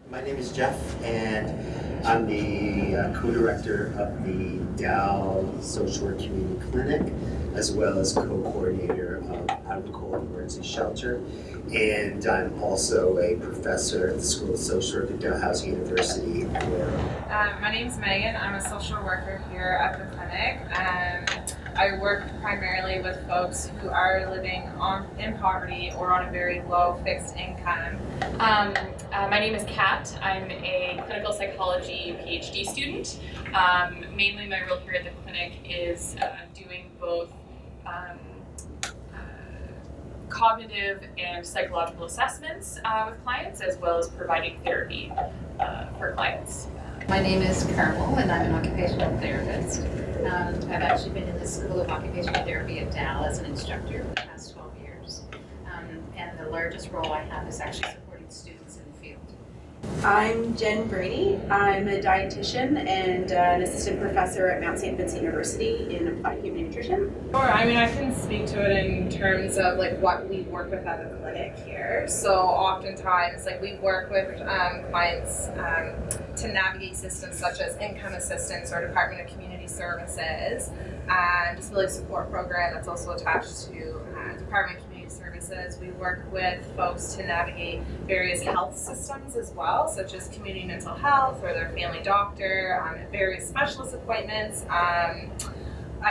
My name is Jeff, and I'm the co-director of the Dow Social Work Community Clinic, as well as co-coordinator of Out of the Cold Emergency Shelter. And I'm also a professor at the School of Social Work at Dalhousie University. My name's Megan. I'm a social worker here at the clinic. I work primarily with folks who are living in poverty or on a very low fixed income. My name is Kat. I'm a clinical psychology PhD student. Mainly my role here at the clinic is doing both cognitive and psychological assessments with clients, as well as providing therapy for clients. My name is Carmel, and I'm an occupational therapist. I've actually been in the School of Occupational Therapy at Dal as an instructor for the past 12 years. And the largest role I have is actually supporting students in the field. I'm Jen Brady. I'm a dietitian and an assistant professor at Mount St. Vincent University in applied human nutrition. Sure. I mean, I can speak to it in terms of like what we work with at the clinic here. So oftentimes, like we work with clients to navigate systems such as income assistance or Department of Community Services and disability support program that's also attached to Department of Community Services. We work with folks to navigate various health systems as well, such as community mental health or their family doctor, various specialist appointments,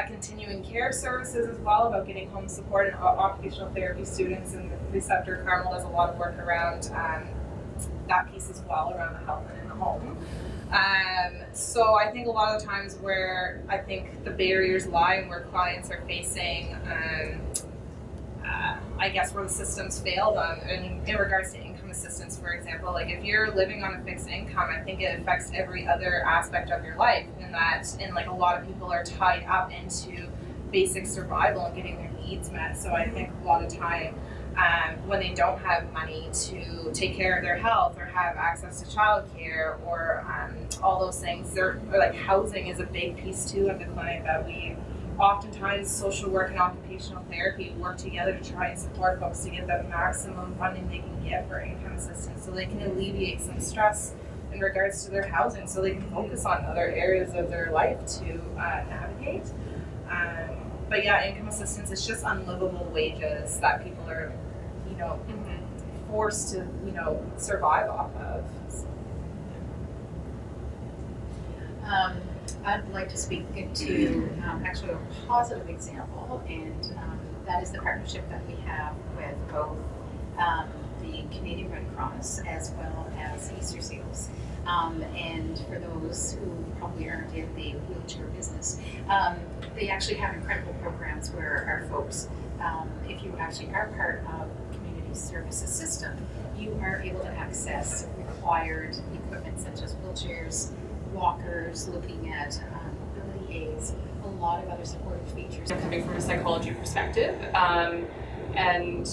continuing care services as well, about getting home support and occupational therapy students, and the preceptor Carmel does a lot of work around that piece as well, around the health and in the home. So I think a lot of the times where I think the barriers lie and where clients are facing I guess where the systems failed in regards to income assistance, for example, like if you're living on a fixed income, I think it affects every other aspect of your life, and like a lot of people are tied up into basic survival and getting their needs met. So I think a lot of time when they don't have money to take care of their health or have access to childcare or all those things, or like housing is a big piece too at the clinic that we oftentimes social work and occupational therapy work together to try and support folks to get the maximum funding they can get for income assistance so they can alleviate some stress in regards to their housing so they can focus on other areas of their life to navigate. But yeah, income assistance is just unlivable wages that people are, forced to, survive off of. I'd like to speak to actually a positive example, and that is the partnership that we have with both the Canadian Red Cross as well as Easter Seals. And for those who probably aren't in the wheelchair business, they actually have incredible programs where our folks, if you actually are part of the community services system, you are able to access required equipment such as wheelchairs, walkers, looking at mobility aids, a lot of other supportive features. Coming from a psychology perspective, and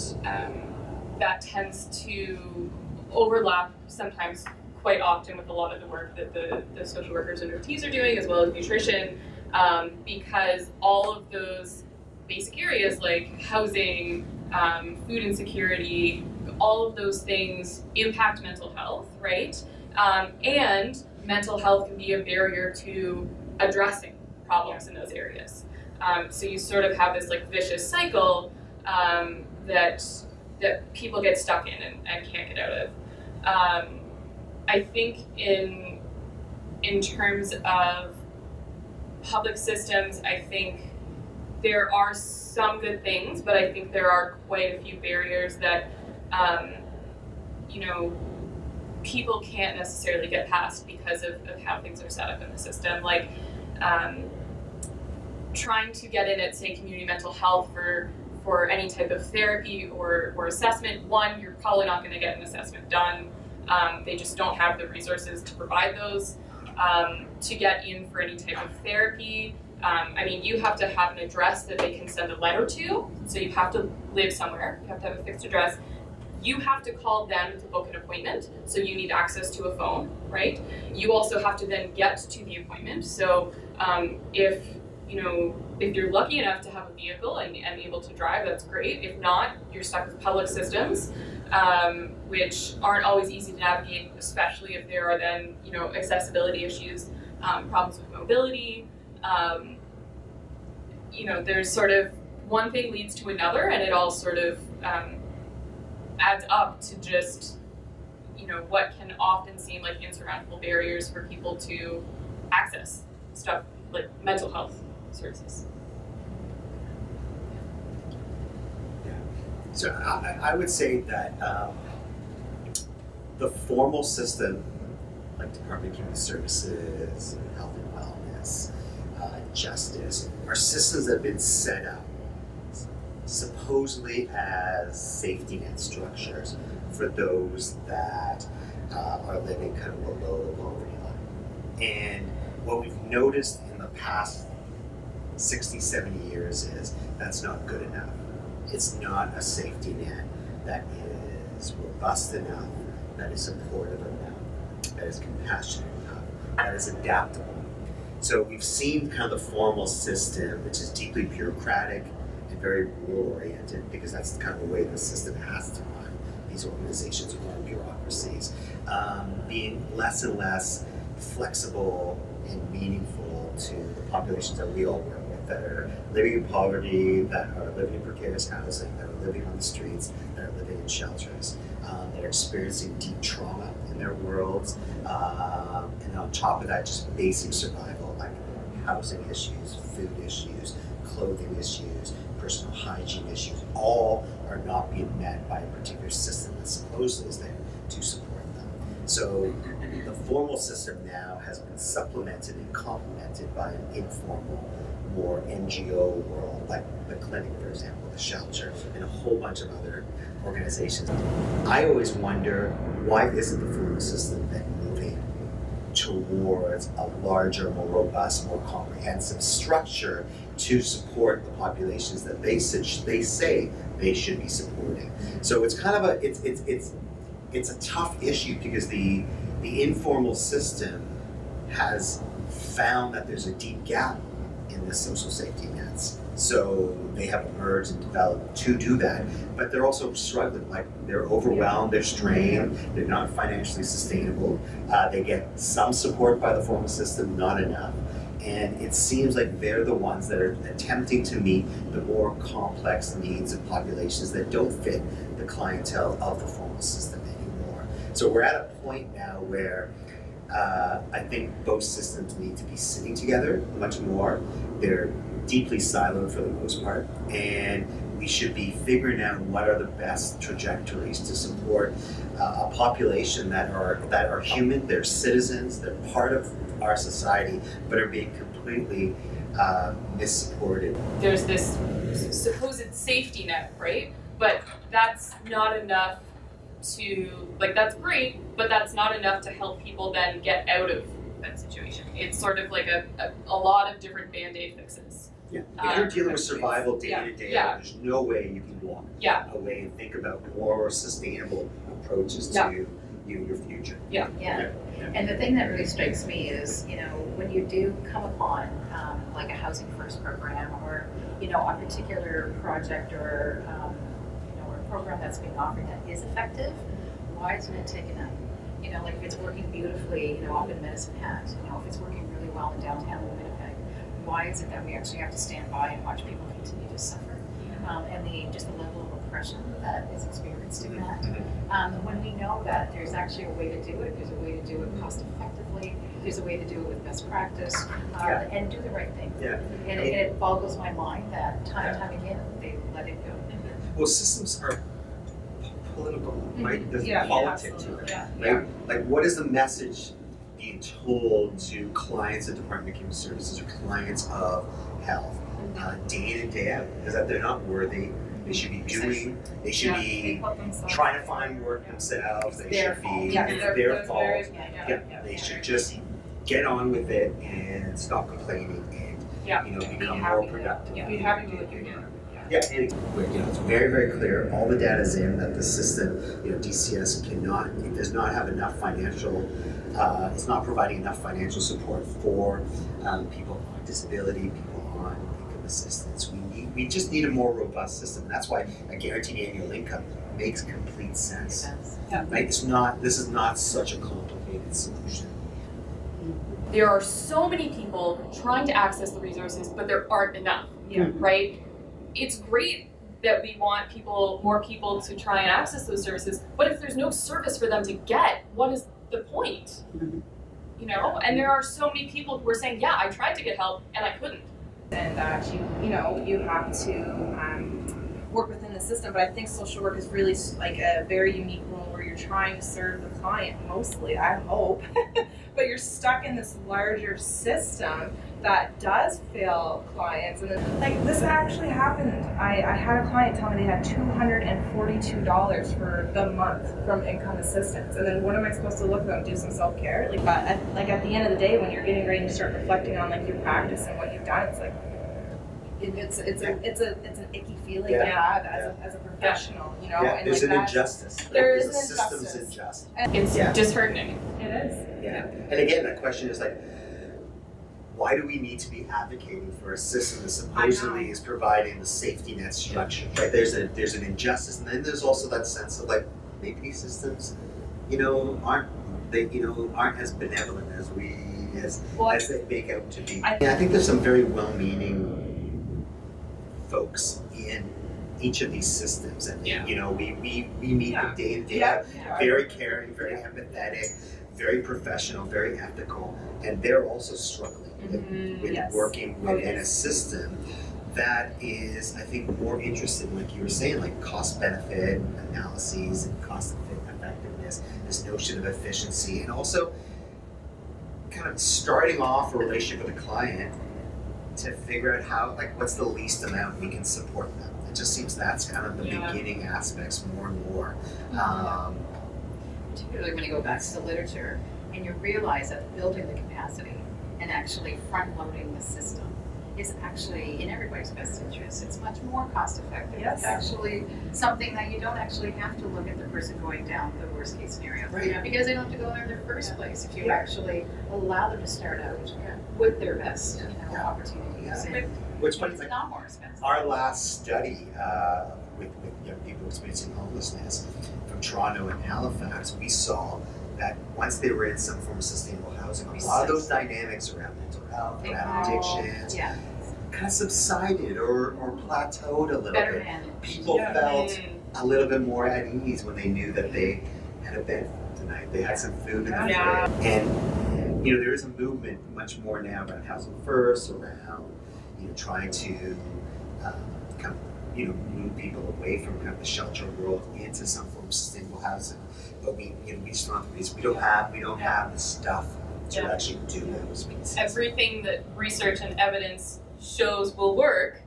that tends to overlap sometimes quite often with a lot of the work that the social workers and OTs are doing, as well as nutrition, because all of those basic areas like housing, food insecurity, all of those things impact mental health, right? And mental health can be a barrier to addressing problems in those areas. So you sort of have this like vicious cycle that people get stuck in and can't get out of. I think in terms of public systems, I think there are some good things, but I think there are quite a few barriers that people can't necessarily get past because of how things are set up in the system. Like trying to get in at, say, community mental health for any type of therapy or assessment, one, you're probably not going to get an assessment done. They just don't have the resources to provide those. To get in for any type of therapy, you have to have an address that they can send a letter to, so you have to live somewhere, you have to have a fixed address. You have to call them to book an appointment, so you need access to a phone, right? You also have to then get to the appointment, so if if you're lucky enough to have a vehicle and able to drive, that's great. If not, you're stuck with public systems, which aren't always easy to navigate, especially if there are then, accessibility issues, problems with mobility. There's sort of one thing leads to another, and it all sort of adds up to just, what can often seem like insurmountable barriers for people to access stuff like mental health services. So I would say that the formal system, like Department of Human Services, Health and Wellness, Justice, are systems that have been set up supposedly as safety net structures for those that are living kind of below the poverty line. And what we've noticed in the past 60, 70 years is that's not good enough. It's not a safety net that is robust enough, that is supportive enough, that is compassionate enough, that is adaptable. So we've seen kind of the formal system, which is deeply bureaucratic and very rule-oriented, because that's kind of the way the system has to run. These organizations run bureaucracies, being less and less flexible and meaningful to the populations that we all work with, that are living in poverty, that are living in precarious housing, that are living on the streets, that are living in shelters, that are experiencing deep trauma in their worlds, and on top of that, just basic survival, like housing issues, food issues, clothing issues, personal hygiene issues, all are not being met by a particular system that supposedly is there to support them. So the formal system now has been supplemented and complemented by an informal, more NGO world, like the clinic, for example, the shelter, and a whole bunch of other organizations. I always wonder, why isn't the formal system then moving towards a larger, more robust, more comprehensive structure to support the populations that they say they should be supporting? So it's kind of it's a tough issue, because the informal system has found that there's a deep gap in the social safety nets. So they have emerged and developed to do that, but they're also struggling. Like, they're overwhelmed, they're strained, they're not financially sustainable. They get some support by the formal system, not enough. And it seems like they're the ones that are attempting to meet the more complex needs of populations that don't fit the clientele of the formal system anymore. So we're at a point now where I think both systems need to be sitting together much more. They're deeply siloed for the most part, and we should be figuring out what are the best trajectories to support a population that are human, they're citizens, they're part of our society, but are being completely missupported. There's this supposed safety net, right? But that's not enough that's great, but that's not enough to help people then get out of that situation. It's sort of like a lot of different Band-Aid fixes. Yeah. If you're dealing with survival day to day, there's no way you can walk away and think about more sustainable approaches to your future. Yeah. And the thing that really strikes me is, when you do come upon like a Housing First program, or a particular project, or or a program that's being offered that is effective, why isn't it taken up? Like if it's working beautifully, up in Medicine Hat, if it's working really well in downtown Winnipeg, why is it that we actually have to stand by and watch people continue to suffer? And the level of oppression that is experienced in that. When we know that there's actually a way to do it, there's a way to do it cost effectively, there's a way to do it with best practice, and do the right thing. Yeah. And it boggles my mind that time and time again they let it go. Well, systems are political, right? There's politics to it. Yeah. Like, what is the message being told to clients of Department of Human Services or clients of health day in and day out? Is that they're not worthy. They should be doing. They should be trying to find work themselves. They should be. It's their fault. They should just get on with it and stop complaining and become more productive. Be happy with what you're doing. Yeah, and it's very, very clear. All the data is in that the system, DCS it does not have enough financial. It's not providing enough financial support for people on disability, people we just need a more robust system. That's why a guaranteed annual income makes complete sense. Like this is not such a complicated solution. There are so many people trying to access the resources, but there aren't enough. Yeah. Right? It's great that we want more people to try and access those services, but if there's no service for them to get, what is the point? You know? And there are so many people who are saying, yeah, I tried to get help and I couldn't. And that you have to work within the system. But I think social work is really like a very unique role where you're trying to serve the client mostly, I hope, but you're stuck in this larger system that does fail clients. And then, like, this actually happened. I had a client tell me they had $242 for the month from income assistance. And then what am I supposed to look at them, do some self-care? Like at the end of the day, when you're getting ready to start reflecting on like your practice and what you've done, it's like it's an icky feeling to have as a professional, you know. Yeah, and there's like an that, injustice. there Like, is the an system's injustice. unjust. It's Yeah. disheartening. It is. Yeah. And again, the question is like, why do we need to be advocating for a system that supposedly is providing the safety net structure? Right? There's an injustice, and then there's also that sense of like maybe these systems, aren't as benevolent as they make out to be. I think there's some very well-meaning folks in each of these systems, and we meet them day in day out. Very caring, very empathetic, very professional, very ethical, and they're also struggling with working within a system that is, I think, more interested in, like you were saying, like cost-benefit analyses and cost-effectiveness, this notion of efficiency, and also kind of starting off a relationship with a client to figure out how, like, what's the least amount we can support them. It just seems that's kind of the beginning aspects more and more. Particularly when you go back to the literature and you realize that building the capacity and actually front-loading the system is actually in everybody's best interest. It's much more cost-effective. Yes. It's actually something that you don't actually have to look at the person going down the worst-case scenario. Right. Because they don't have to go there in the first place if you actually allow them to start out with their best opportunities. And Which funny, it's like not more expensive. our last study with young people experiencing homelessness from Toronto and Halifax, we saw that once they were in some form of sustainable housing, a lot of those dynamics around mental health, around addictions, kind of subsided or plateaued a little Better bit. managed. People felt a little bit more at ease when they knew that they had a bed tonight, they had some food in the fridge. And there is a movement much more now around housing first, around trying to kind of move people away from kind of the shelter world into some form of sustainable housing. But we just don't have the reason. We don't have the stuff to actually do those pieces. Everything that research and evidence shows will work,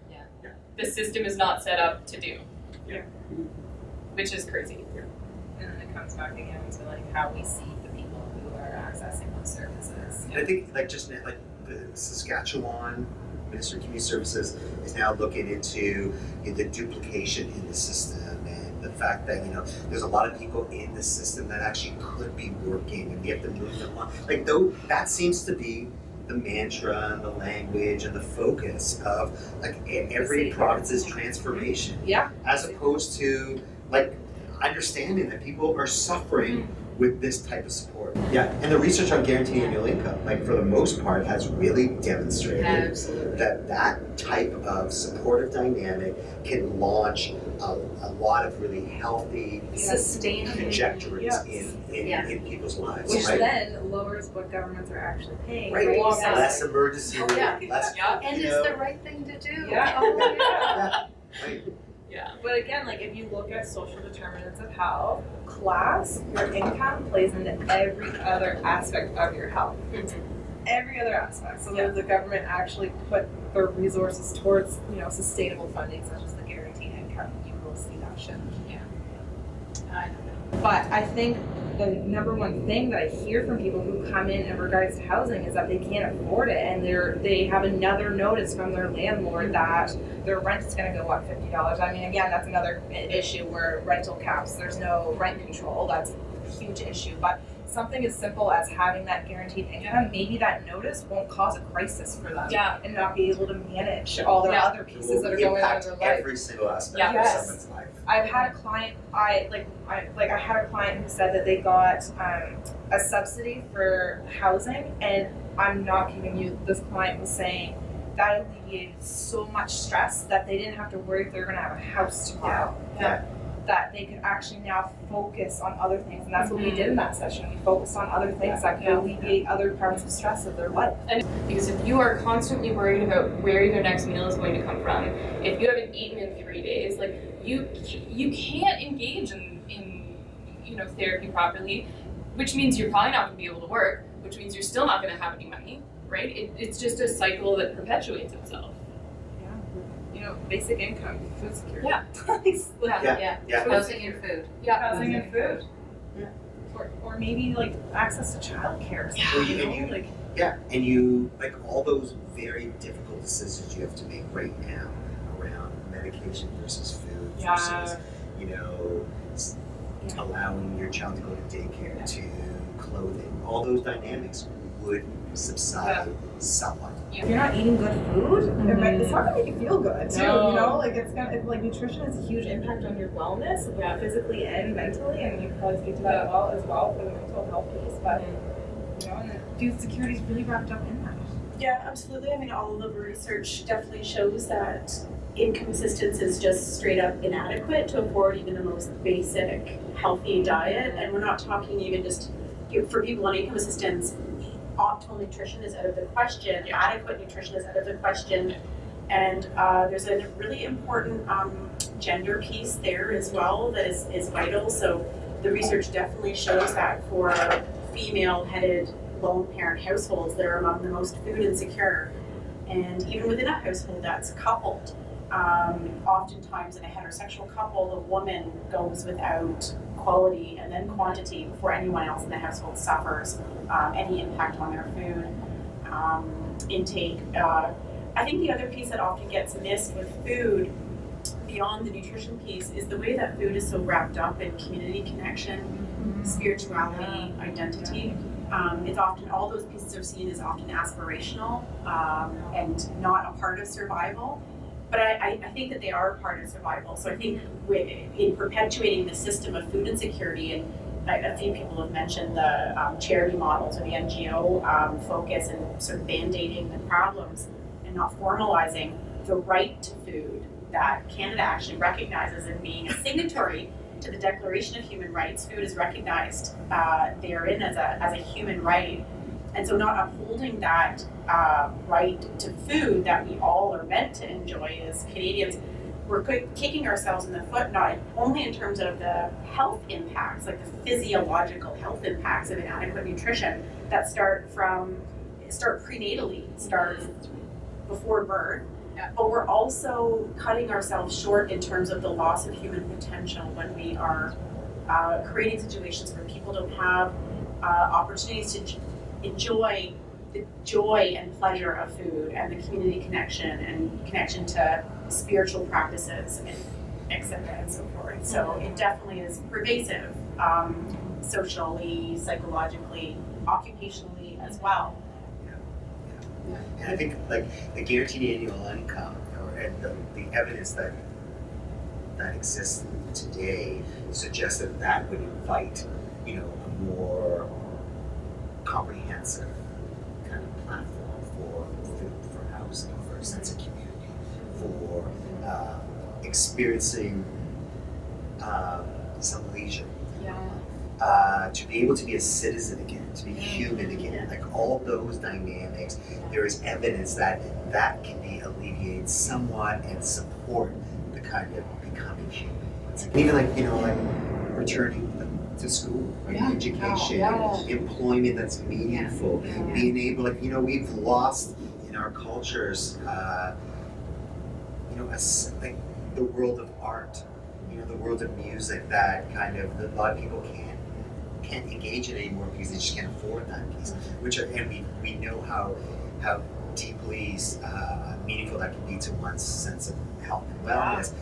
the system is not set up to do. Which is crazy. And then it comes back again to like how we see the people who are accessing those services. And I think like the Saskatchewan Ministry of Community Services is now looking into the duplication in the system and the fact that there's a lot of people in the system that actually could be working and we have to move them on. Like that seems to be the mantra and the language and the focus of like every province's transformation. Yeah. As opposed to like understanding that people are suffering with this type of support. Yeah, and the research on guaranteed annual income, like for the most part, has really demonstrated that type of supportive dynamic can launch a lot of really healthy, sustainable trajectories in people's lives. Which right? then lowers what governments are actually paying. Right, Right. less emergency, less. And it's the right thing to do. Yeah. Right. Yeah. But again, like if you look at social determinants of health, class, your income plays into every other aspect of your health. Every other aspect. So the government actually put their resources towards, sustainable funding such as the guaranteed income. You will see that shift. I know. But I think the number one thing that I hear from people who come in regards to housing is that they can't afford it, and they have another notice from their landlord that their rent is going to go up $50. I mean, again, that's another issue where rental caps. There's no rent control. That's a huge issue. But something as simple as having that guaranteed income, maybe that notice won't cause a crisis for them Yeah. and not be able to manage all their Yeah. other pieces that are going on in their life. Every single aspect Yeah. of Yes. someone's life. I've had a client, I had a client who said that they got a subsidy for housing, and I'm not kidding you, this client was saying that alleviated so much stress that they didn't have to worry if they were going to have a house tomorrow. Yeah. That they could actually now focus on other things, and that's what we did in that session. We focused on other things that could Yeah. alleviate other parts of stress of their life. Because if you are constantly worried about where your next meal is going to come from, if you haven't eaten in 3 days, like you can't engage in therapy properly, which means you're probably not going to be able to work, which means you're still not going to have any money, right? It's just a cycle that perpetuates itself. Basic income, food security. Yeah. Yeah. Yeah. Housing and food. Housing and food. Yeah. Or maybe like access to childcare. Or even you- like Yeah, and you, like, all those very difficult decisions you have to make right now around medication versus food versus, allowing your child to go to daycare to clothing, all those dynamics would subside somewhat. if you're not eating good food, it's not gonna make you feel good too. No. Like nutrition has a huge impact on your wellness, physically and mentally, and you can probably speak to that as well for the mental health piece. But and then food security is really wrapped up in that. Yeah, absolutely. I mean, all of the research definitely shows that income assistance is just straight up inadequate to afford even the most basic healthy diet. And we're not talking even just for people on income assistance, optimal nutrition is out of the question, adequate nutrition is out of the question. And there's a really important gender piece there as well that is vital. So the research definitely shows that for female-headed lone parent households, they're among the most food insecure. And even within a household that's coupled, oftentimes in a heterosexual couple, the woman goes without quality and then quantity before anyone else in the household suffers any impact on their food intake. I think the other piece that often gets missed with food, beyond the nutrition piece, is the way that food is so wrapped up in community connection, spirituality, identity. It's often, all those pieces are seen as often aspirational and not a part of survival. But I think that they are a part of survival. So I think in perpetuating the system of food insecurity, and a few people have mentioned the charity models or the NGO focus and sort of band-aiding the problems and not formalizing the right to food that Canada actually recognizes in being a signatory to the Declaration of Human Rights. Food is recognized therein as a human right. And so not upholding that right to food that we all are meant to enjoy as Canadians, we're kicking ourselves in the foot, not only in terms of the health impacts, like the physiological health impacts of inadequate nutrition that start prenatally, start before birth, but we're also cutting ourselves short in terms of the loss of human potential when we are creating situations where people don't have opportunities to enjoy the joy and pleasure of food and the community connection and connection to spiritual practices and et cetera and so forth. So it definitely is pervasive socially, psychologically, occupationally as well. And I think like the guaranteed annual income and the evidence that exists today suggests that would invite, a more comprehensive kind of platform for food, for housing, for a sense of community, for experiencing some leisure. To be able to be a citizen again, to be human again, like all those dynamics, there is evidence that can be alleviated somewhat and support the kind of becoming human. Even returning to school, education, employment that's meaningful, being able, we've lost in our cultures, the world of art, the world of music that kind of a lot of people can't engage in anymore because they just can't afford that piece. We know how deeply meaningful that can be to one's sense of health and wellness.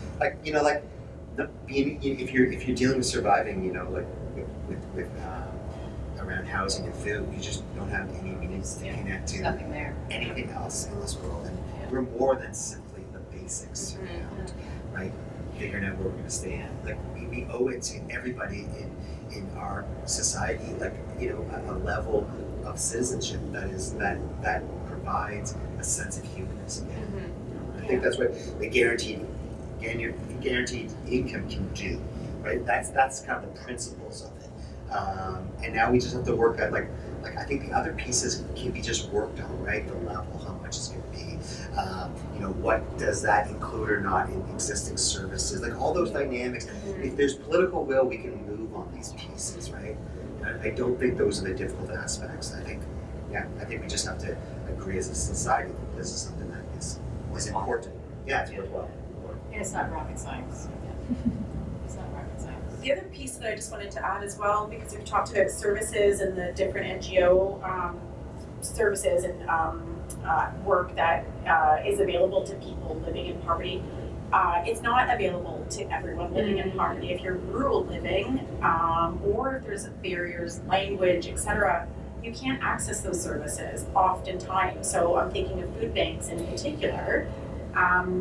If you're dealing with surviving, with around housing and food, you just don't have any means to connect There's to nothing there. anything else in this world. And we're more than simply the basics around, right? Figuring out where we're going to stand. Like we owe it to everybody in our society, like a level of citizenship that provides a sense of humanness again. I think that's what the guaranteed income can do, right? That's kind of the principles of it. And now we just have to work at like I think the other pieces can be just worked on, right? The level, how much it's going to be, what does that include or not in existing services, like all those dynamics. If there's political will, we can move on these pieces, right? And I don't think those are the difficult aspects. I think we just have to agree as a society that this is something that is important. Yeah, it's worthwhile. And it's not rocket science. It's not rocket science. The other piece that I just wanted to add as well, because we've talked about services and the different NGO services and work that is available to people living in poverty. It's not available to everyone living in poverty. If you're rural living, or if there's barriers, language, etc., you can't access those services oftentimes. So I'm thinking of food banks in particular.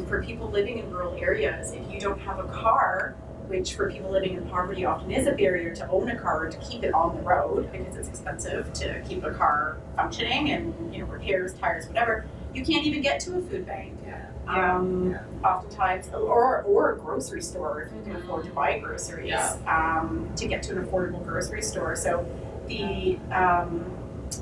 For people living in rural areas, if you don't have a car, which for people living in poverty often is a barrier to own a car, to keep it on the road because it's expensive to keep a car functioning and repairs, tires, whatever, you can't even get to a food bank. Oftentimes, or a grocery store if you can afford to buy groceries, to get to an affordable grocery store. So the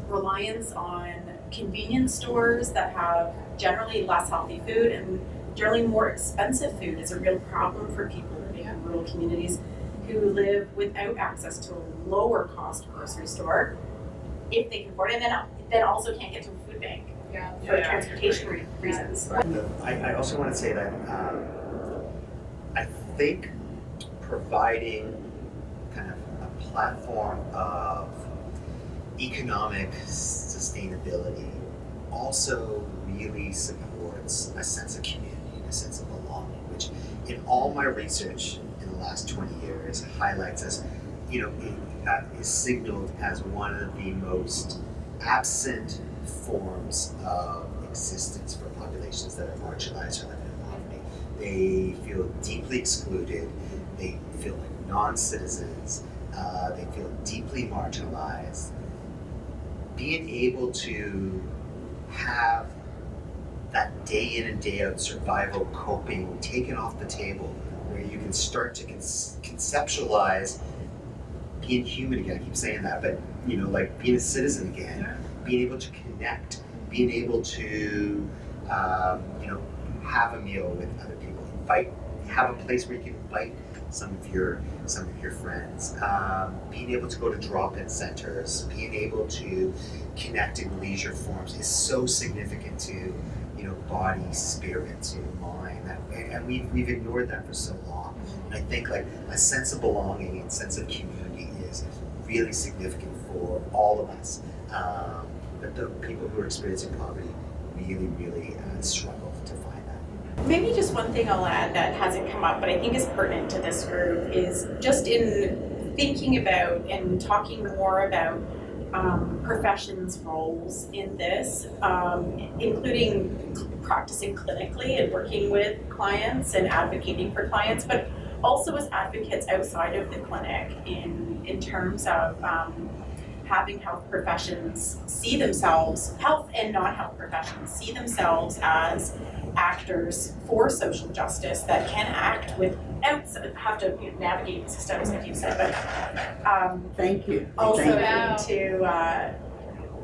reliance on convenience stores that have generally less healthy food and generally more expensive food is a real problem for people living in rural communities who live without access to a lower cost grocery store if they can afford it, and then also can't get to a food bank for transportation reasons. I also want to say that I think providing kind of a platform of economic sustainability also really supports a sense of community and a sense of belonging, which in all my research in the last 20 years highlights as, is signaled as one of the most absent forms of existence for populations that are marginalized or living in poverty. They feel deeply excluded, they feel like non-citizens, they feel deeply marginalized. Being able to have that day in and day out survival coping taken off the table, where you can start to conceptualize being human again. I keep saying that, but like being a citizen again, being able to connect, being able to have a meal with other people, have a place where you can invite some of your friends, being able to go to drop-in centers, being able to connect in leisure forms is so significant to body, spirit, to mind, and we've ignored that for so long. And I think like a sense of belonging and sense of community is really significant for all of us. But the people who are experiencing poverty really struggle to find that. Maybe just one thing I'll add that hasn't come up, but I think is pertinent to this group, is just in thinking about and talking more about professions' roles in this, including practicing clinically and working with clients and advocating for clients, but also as advocates outside of the clinic in terms of having health professions see themselves, health and non-health professions, see themselves as actors for social justice that can act without have to navigate the systems, like you said, but Thank you. also Thank you. to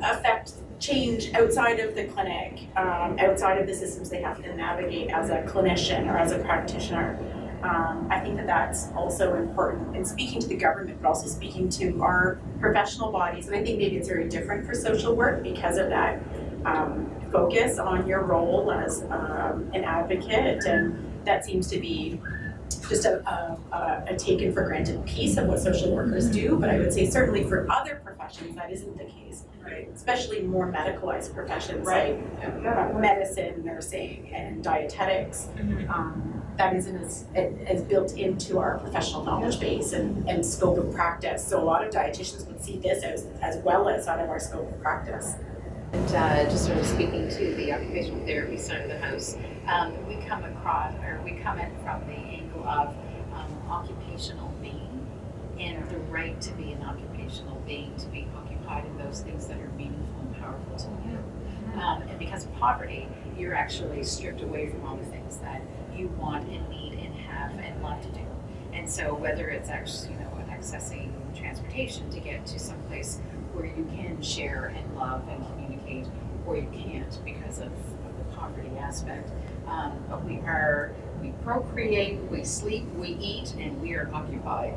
affect change outside of the clinic, outside of the systems they have to navigate as a clinician or as a practitioner. I think that that's also important in speaking to the government, but also speaking to our professional bodies. And I think maybe it's very different for social work because of that focus on your role as an advocate, and that seems to be just a taken for granted piece of what social workers do. But I would say certainly for other professions that isn't the case, right? Especially more medicalized professions like medicine, nursing, and dietetics. that isn't as built into our professional knowledge base and scope of practice. So a lot of dietitians would see this as well as out of our scope of practice. And just sort of speaking to the occupational therapy side of the house, we come in from the angle of occupational being and the right to be an occupational being, to be occupied in those things that are meaningful and powerful to you. And because of poverty, you're actually stripped away from all the things that you want and need and have and love to do. And so whether it's actually, accessing transportation to get to some place where you can share and love and communicate, or you can't because of the poverty aspect. But we procreate, we sleep, we eat, and we are occupied.